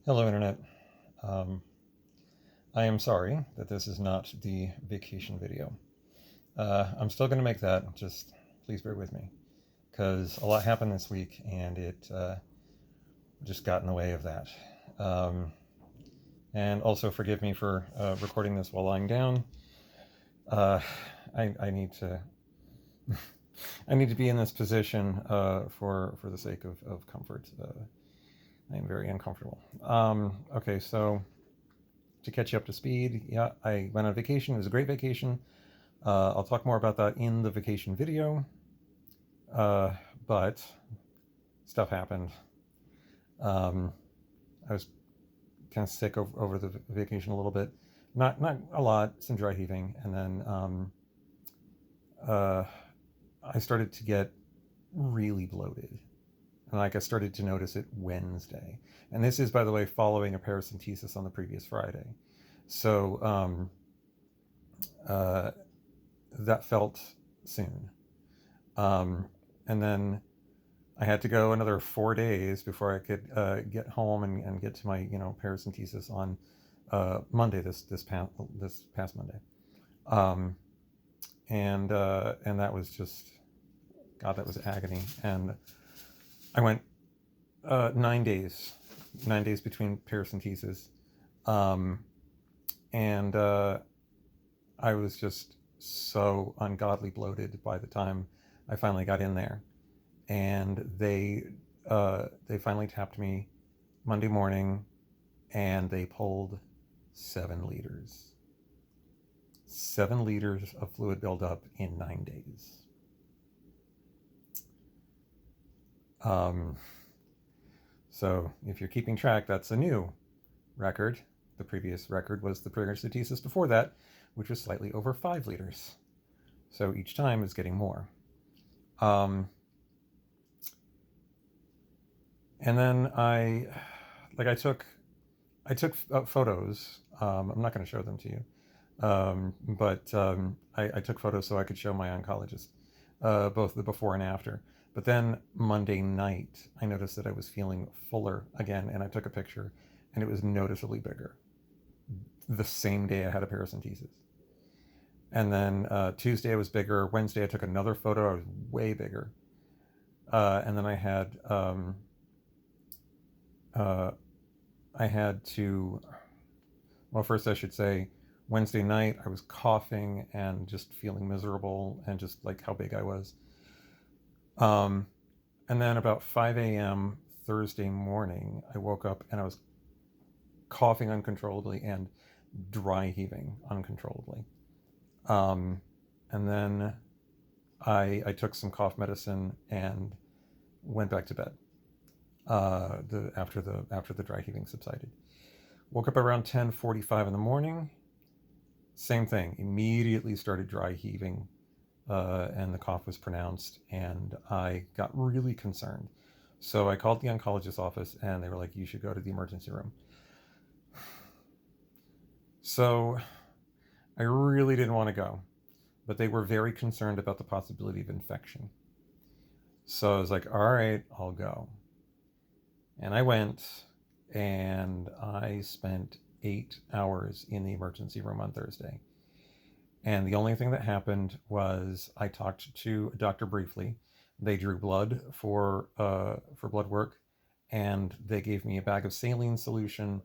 Hello, Internet. Um, I am sorry that this is not the vacation video. I'm still going to make that, just please bear with me, because a lot happened this week and it just got in the way of that. Um, and also forgive me for recording this while lying down. Uh, I need to I need to be in this position for the sake of comfort. I am very uncomfortable. Okay, so to catch you up to speed, yeah, I went on vacation. It was a great vacation. I'll talk more about that in the vacation video. Uh, but stuff happened. Um, I was kind of sick over the vacation a little bit. Not a lot, some dry heaving. And then uh, I started to get really bloated. And like I started to notice it Wednesday. And this is, by the way, following a paracentesis on the previous Friday. So uh, that felt soon. And then I had to go another 4 days before I could get home and get to my paracentesis on Monday this past Monday, um, and that was just God, that was agony. And I went 9 days, 9 days between paracentesis, um, and I was just so ungodly bloated by the time I finally got in there. And they finally tapped me Monday morning, and they pulled 7 liters. 7 liters of fluid buildup in 9 days. Um, so if you're keeping track, that's a new record. The previous record was the paracentesis before that, which was slightly over 5 liters. So each time is getting more. And then I took photos. I'm not going to show them to you, but I took photos so I could show my oncologist, both the before and after. But then Monday night, I noticed that I was feeling fuller again, and I took a picture, and it was noticeably bigger. The same day I had a paracentesis. And then Tuesday I was bigger. Wednesday I took another photo. I was way bigger. And then uh, I had to, well, first I should say, Wednesday night I was coughing and just feeling miserable and just like how big I was. Um, and then about 5 a.m. Thursday morning, I woke up and I was coughing uncontrollably and dry heaving uncontrollably. And then I took some cough medicine and went back to bed after the dry heaving subsided. Woke up around 10:45 in the morning. Same thing. Immediately started dry heaving, and the cough was pronounced, and I got really concerned. So I called the oncologist's office, and they were like, "You should go to the emergency room." So I really didn't want to go, but they were very concerned about the possibility of infection. So I was like, "All right, I'll go." And I went, and I spent 8 hours in the emergency room on Thursday. And the only thing that happened was I talked to a doctor briefly. They drew blood for blood work, and they gave me a bag of saline solution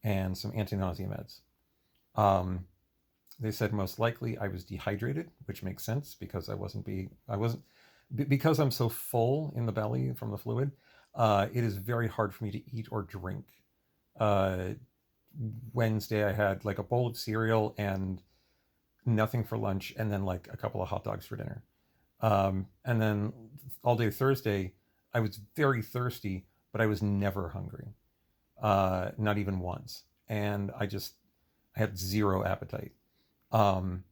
and some anti-nausea meds. They said most likely I was dehydrated, which makes sense because because I'm so full in the belly from the fluid. It is very hard for me to eat or drink. Uh, Wednesday I had like a bowl of cereal and nothing for lunch, and then like a couple of hot dogs for dinner. And then all day Thursday, I was very thirsty, but I was never hungry, not even once. And I had zero appetite. Um,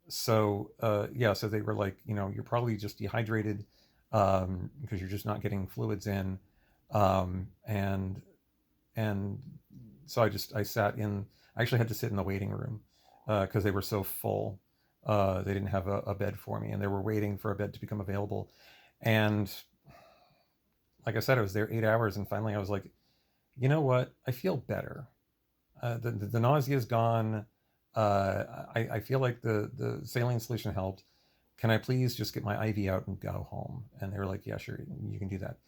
so they were like, you're probably just dehydrated because you're just not getting fluids in. And so I sat in. I actually had to sit in the waiting room because they were so full. They didn't have a bed for me, and they were waiting for a bed to become available. And like I said, I was there 8 hours, and finally I was like, you know what? I feel better. The nausea is gone. I feel like the saline solution helped. Can I please just get my IV out and go home? And they were like, yeah, sure, you can do that.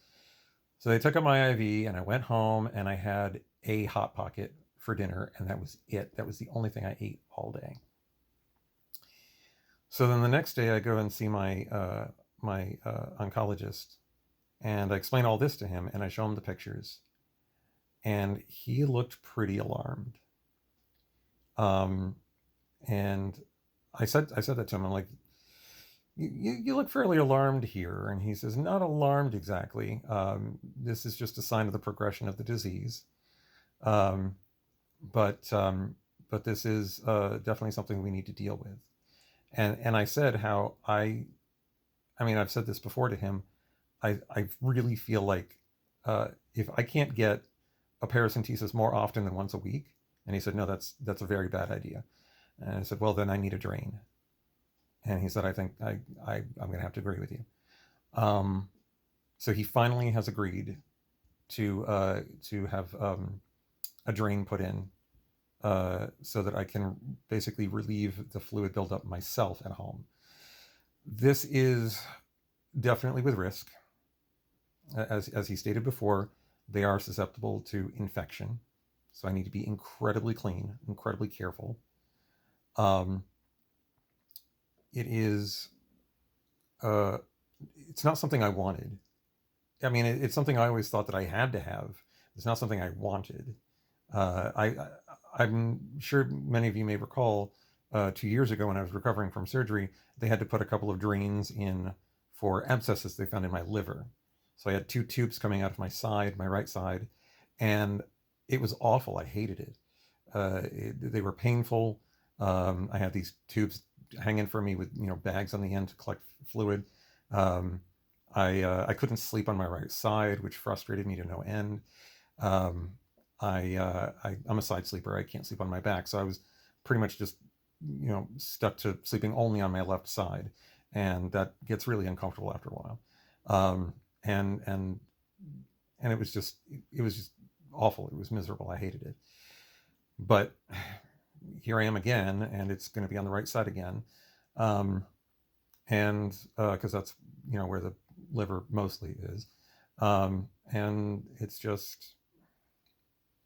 So they took out my IV and I went home and I had a Hot Pocket for dinner, and that was it. That was the only thing I ate all day. So then the next day I go and see my oncologist, and I explain all this to him, and I show him the pictures, and he looked pretty alarmed. And I said that to him. I'm like, you look fairly alarmed here. And he says, not alarmed exactly. This is just a sign of the progression of the disease. Um, but this is definitely something we need to deal with. And I said how I mean, I've said this before to him. I really feel like if I can't get a paracentesis more often than once a week, and he said, no, that's a very bad idea. And I said, well, then I need a drain. And he said, I think I'm going to have to agree with you. So he finally has agreed to have a drain put in so that I can basically relieve the fluid buildup myself at home. This is definitely with risk. As he stated before, they are susceptible to infection. So I need to be incredibly clean, incredibly careful. It is, it's not something I wanted. I mean, it's something I always thought that I had to have. It's not something I wanted. I'm sure many of you may recall 2 years ago when I was recovering from surgery, they had to put a couple of drains in for abscesses they found in my liver. So I had 2 tubes coming out of my side, my right side, and it was awful. I hated it. They were painful. I had these tubes hanging for me with bags on the end to collect fluid. I couldn't sleep on my right side, which frustrated me to no end. I'm a side sleeper. I can't sleep on my back, so I was pretty much just stuck to sleeping only on my left side, and that gets really uncomfortable after a while. And it was just awful. It was miserable. I hated it. But here I am again, and it's going to be on the right side again, and because that's where the liver mostly is, and it's just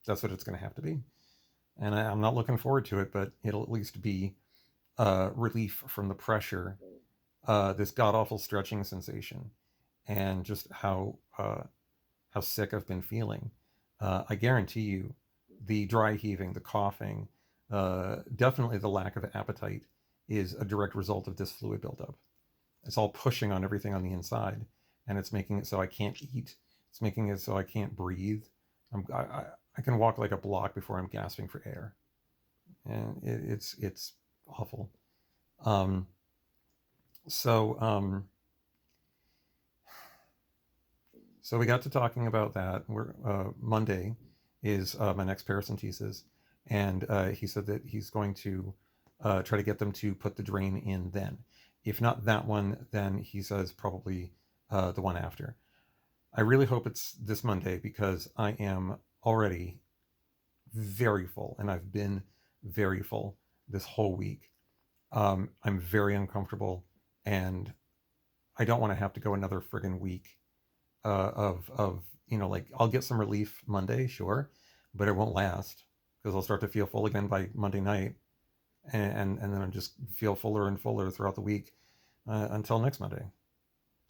that's what it's going to have to be. And I'm not looking forward to it, but it'll at least be relief from the pressure, this god awful stretching sensation, and just how sick I've been feeling. I guarantee you, the dry heaving, the coughing, definitely the lack of appetite is a direct result of this fluid buildup. It's all pushing on everything on the inside, and it's making it so I can't eat. It's making it so I can't breathe. I can walk like a block before I'm gasping for air, and it's awful. So we got to talking about that. Monday is my next paracentesis, and he said that he's going to try to get them to put the drain in then. If not that one, then he says probably the one after. I really hope it's this Monday because I am already very full, and I've been very full this whole week. I'm very uncomfortable, and I don't want to have to go another friggin' week of like I'll get some relief Monday, sure, but it won't last because I'll start to feel full again by Monday night, and then I just feel fuller and fuller throughout the week until next Monday.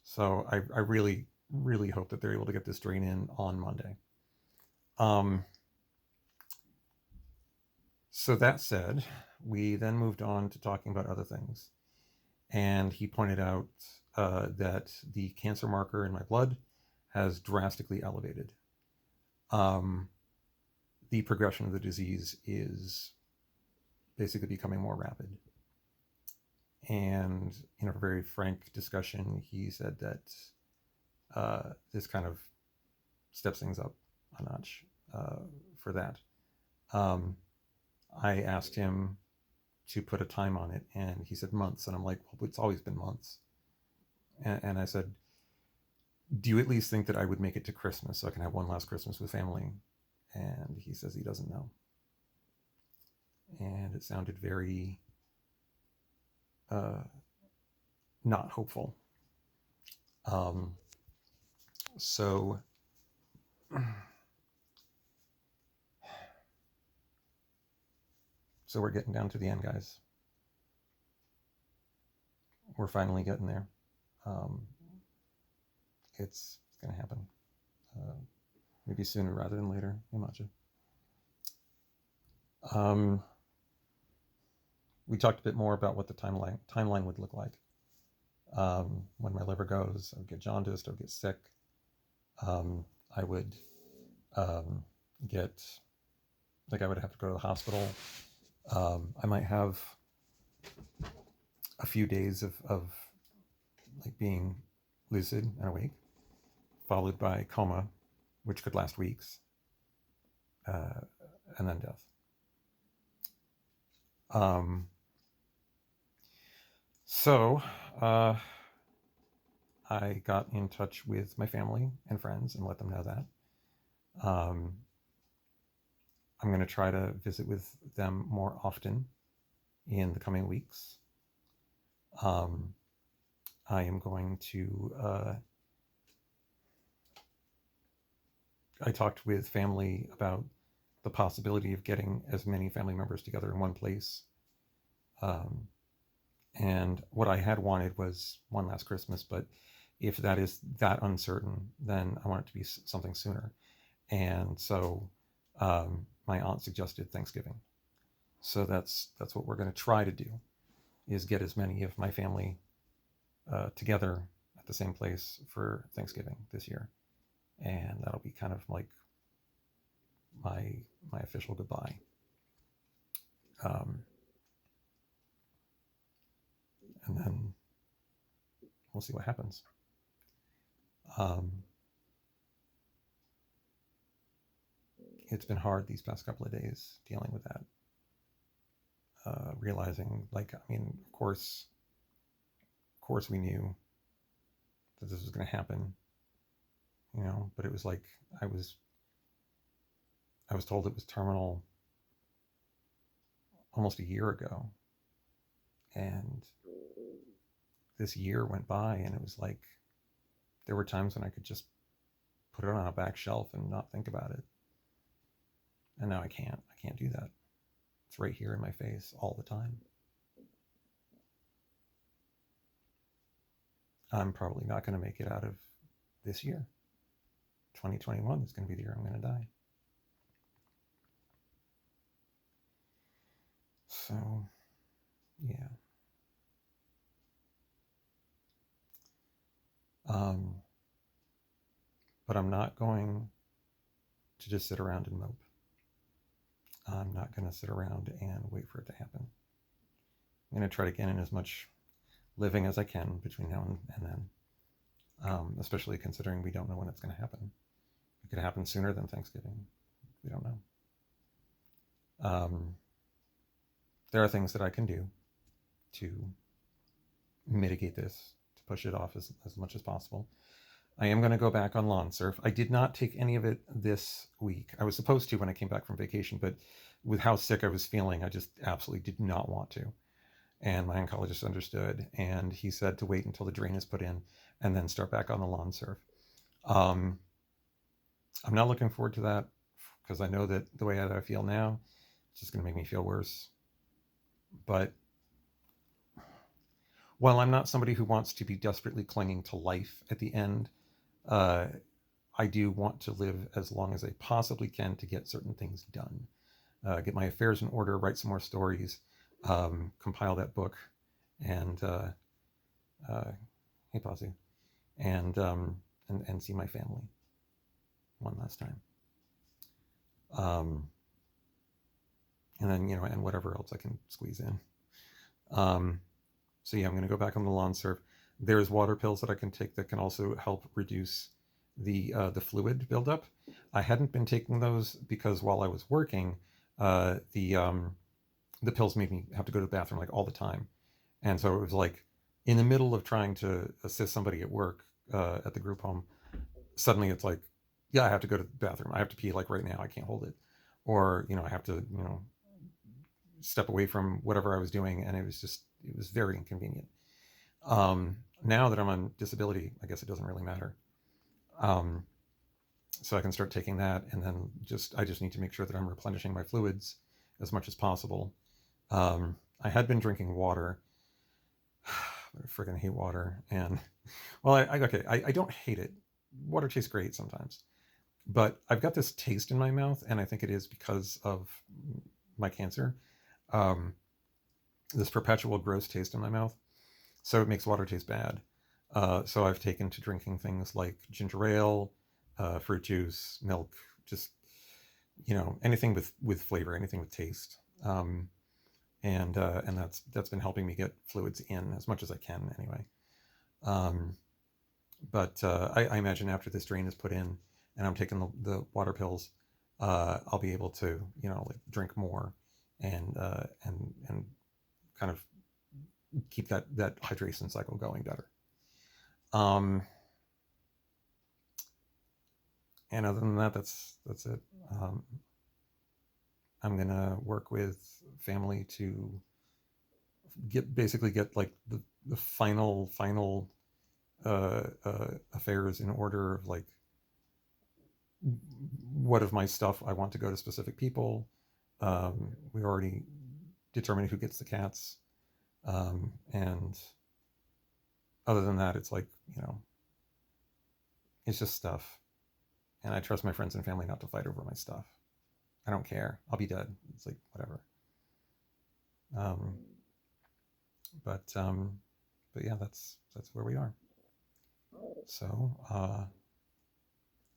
So I really, really hope that they're able to get this drain in on Monday. So that said, we then moved on to talking about other things. And he pointed out that the cancer marker in my blood has drastically elevated. The progression of the disease is basically becoming more rapid. And in a very frank discussion, he said that this kind of steps things up a notch for that. I asked him to put a time on it, and he said months, and I'm like, well, it's always been months. And I said, do you at least think that I would make it to Christmas so I can have one last Christmas with family? And he says he doesn't know. And it sounded very not hopeful. So we're getting down to the end, guys. We're finally getting there. It's going to happen. Maybe sooner rather than later. Imagine. We talked a bit more about what the timeline would look like. When my liver goes, I would get jaundiced, I would get sick. I would get, like, I would have to go to the hospital. I might have a few days of like being lucid and awake, followed by coma, which could last weeks, and then death. So I got in touch with my family and friends and let them know that. I'm going to try to visit with them more often in the coming weeks. I am going to, I talked with family about the possibility of getting as many family members together in one place. And what I had wanted was one last Christmas, but if that is that uncertain, then I want it to be something sooner. And so my aunt suggested Thanksgiving. So that's what we're going to try to do, is get as many of my family together at the same place for Thanksgiving this year. And that'll be kind of like my official goodbye. And then we'll see what happens. It's been hard these past couple of days dealing with that. Realizing, like, I mean, of course we knew that this was going to happen, you know, but it was like I was told it was terminal almost a year ago, and this year went by, and it was like there were times when I could just put it on a back shelf and not think about it, and now I can't do that. It's right here in my face all the time. I'm probably not going to make it out of this year. 2021 is going to be the year I'm going to die. So, yeah. But I'm not going to just sit around and mope. I'm not going to sit around and wait for it to happen. I'm going to try to get in as much living as I can between now and then, especially considering we don't know when it's going to happen. It could happen sooner than Thanksgiving. We don't know. There are things that I can do to mitigate this, to push it off as much as possible. I am going to go back on lawn surf. I did not take any of it this week. I was supposed to when I came back from vacation, but with how sick I was feeling, I just absolutely did not want to. And my oncologist understood, and he said to wait until the drain is put in and then start back on the lawn surf. I'm not looking forward to that, because I know that the way that I feel now, it's just going to make me feel worse. But while I'm not somebody who wants to be desperately clinging to life at the end, I do want to live as long as I possibly can to get certain things done. Get my affairs in order, write some more stories, compile that book, and hey, Posse, and see my family one last time. And then, and whatever else I can squeeze in. So yeah, I'm going to go back on the lawn surf. There's water pills that I can take that can also help reduce the fluid buildup. I hadn't been taking those because while I was working, the pills made me have to go to the bathroom like all the time. And so it was like in the middle of trying to assist somebody at work at the group home, suddenly it's like yeah, I have to go to the bathroom. I have to pee like right now. I can't hold it. Or, I have to, step away from whatever I was doing. And it was very inconvenient. Now that I'm on disability, I guess it doesn't really matter. So I can start taking that, and then I just need to make sure that I'm replenishing my fluids as much as possible. I had been drinking water. I freaking hate water. And, well, I don't hate it. Water tastes great sometimes. But I've got this taste in my mouth, and I think it is because of my cancer. Um, this perpetual gross taste in my mouth. So it makes water taste bad. So I've taken to drinking things like ginger ale, fruit juice, milk, just, anything with flavor, anything with taste. And that's been helping me get fluids in as much as I can anyway. But I imagine after this drain is put in and I'm taking the water pills, I'll be able to, like drink more and kind of keep that hydration cycle going better. And other than that, that's it. I'm gonna work with family to basically get like the final affairs in order of like what of my stuff I want to go to specific people. We already determined who gets the cats, and other than that, it's like, it's just stuff. And I trust my friends and family not to fight over my stuff. I don't care. I'll be dead. It's like, whatever. But yeah, that's where we are. So,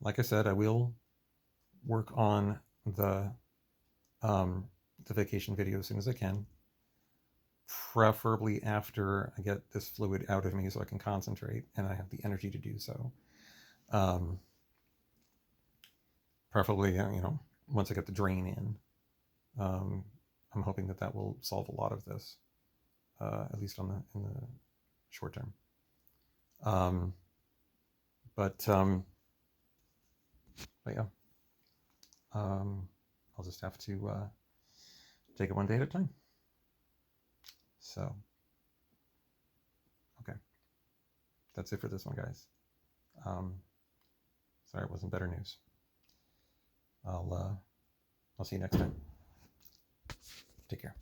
like I said, I will work on the vacation video as soon as I can. Preferably after I get this fluid out of me so I can concentrate and I have the energy to do so. Preferably, once I get the drain in. I'm hoping that will solve a lot of this, at least in the short term. But yeah, I'll just have to take it one day at a time. So, okay, that's it for this one, guys. Sorry it wasn't better news. I'll see you next time. Take care.